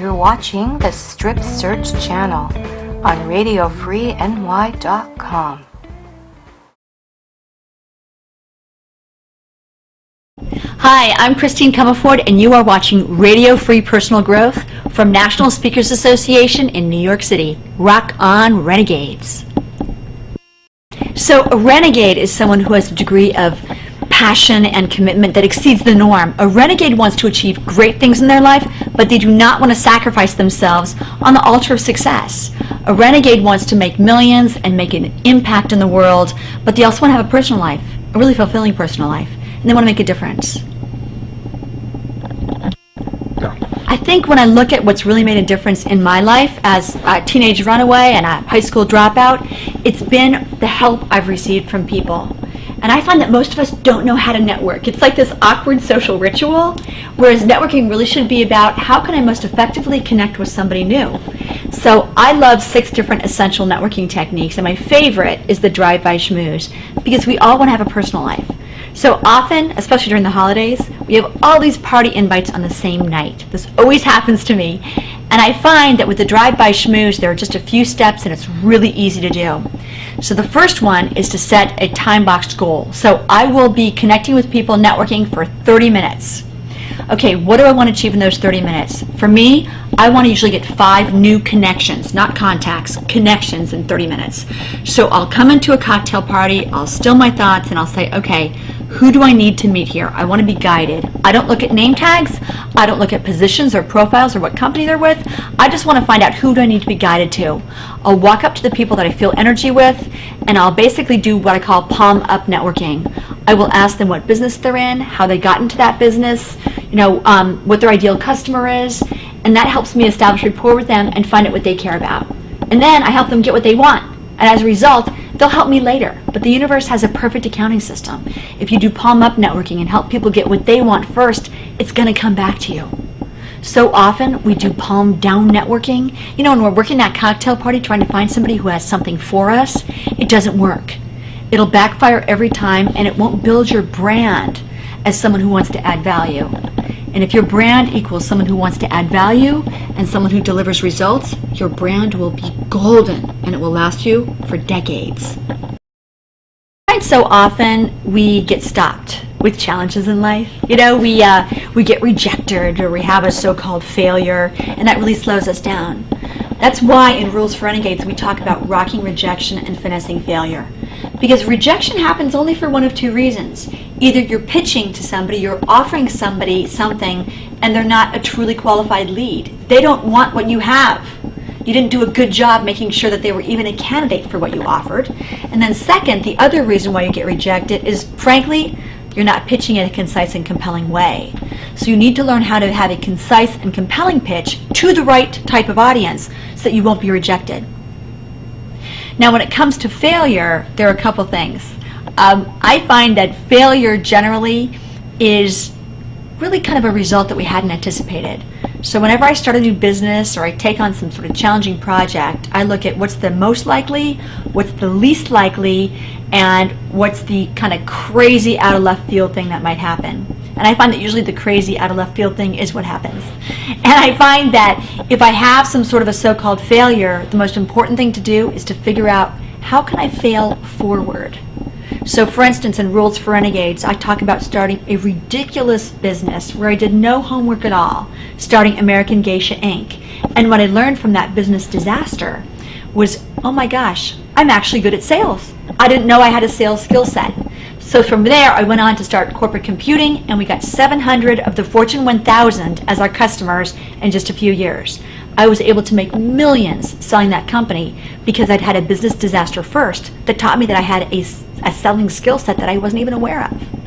You're watching the Strip Search channel on RadioFreeNY.com. Hi, I'm Christine Comaford, and you are watching Radio Free Personal Growth from National Speakers Association in New York City. Rock on, Renegades. So a renegade is someone who has a degree of passion and commitment that exceeds the norm. A renegade wants to achieve great things in their life, but they do not want to sacrifice themselves on the altar of success. A renegade wants to make millions and make an impact in the world, but they also want to have a personal life, a really fulfilling personal life, and they want to make a difference. I think when I look at what's really made a difference in my life as a teenage runaway and a high school dropout, it's been the help I've received from people. And I find that most of us don't know how to network. It's like this awkward social ritual, whereas networking really should be about how can I most effectively connect with somebody new. So I love 6 different essential networking techniques, and my favorite is the drive-by schmooze, because we all want to have a personal life. So often, especially during the holidays, we have all these party invites on the same night. This always happens to me. And I find that with the drive-by schmooze, there are just a few steps and it's really easy to do. So the first one is to set a time-boxed goal. So I will be connecting with people, networking for 30 minutes. Okay, what do I want to achieve in those 30 minutes? For me, I want to usually get 5 new connections, not contacts, connections in 30 minutes. So I'll come into a cocktail party, I'll still my thoughts, and I'll say, okay, who do I need to meet here? I want to be guided. I don't look at name tags, I don't look at positions or profiles or what company they're with. I just want to find out who do I need to be guided to. I'll walk up to the people that I feel energy with, and I'll basically do what I call palm up networking. I will ask them what business they're in, how they got into that business, what their ideal customer is, and that helps me establish rapport with them and find out what they care about. And then I help them get what they want, and as a result, they'll help me later. But the universe has a perfect accounting system. If you do palm up networking and help people get what they want first, it's going to come back to you. So often we do palm down networking. When we're working that cocktail party trying to find somebody who has something for us, it doesn't work. It'll backfire every time, and it won't build your brand as someone who wants to add value. And if your brand equals someone who wants to add value and someone who delivers results, your brand will be golden and it will last you for decades. And so often we get stopped with challenges in life. We get rejected, or we have a so-called failure, and that really slows us down. That's why in Rules for Renegades we talk about rocking rejection and finessing failure. Because rejection happens only for one of 2 reasons. Either you're pitching to somebody, you're offering somebody something, and they're not a truly qualified lead. They don't want what you have. You didn't do a good job making sure that they were even a candidate for what you offered. And then second, the other reason why you get rejected is, frankly, you're not pitching in a concise and compelling way. So you need to learn how to have a concise and compelling pitch to the right type of audience so that you won't be rejected. Now, when it comes to failure, there are a couple things. I find that failure generally is really kind of a result that we hadn't anticipated. So whenever I start a new business or I take on some sort of challenging project, I look at what's the most likely, what's the least likely, and what's the kind of crazy out of left field thing that might happen. And I find that usually the crazy out of left field thing is what happens. And I find that if I have some sort of a so-called failure, the most important thing to do is to figure out how can I fail forward. So for instance, in Rules for Renegades, I talk about starting a ridiculous business where I did no homework at all, starting American Geisha Inc. And what I learned from that business disaster was, oh my gosh, I'm actually good at sales. I didn't know I had a sales skill set. So from there, I went on to start corporate computing, and we got 700 of the Fortune 1000 as our customers in just a few years. I was able to make millions selling that company because I'd had a business disaster first that taught me that I had a selling skill set that I wasn't even aware of.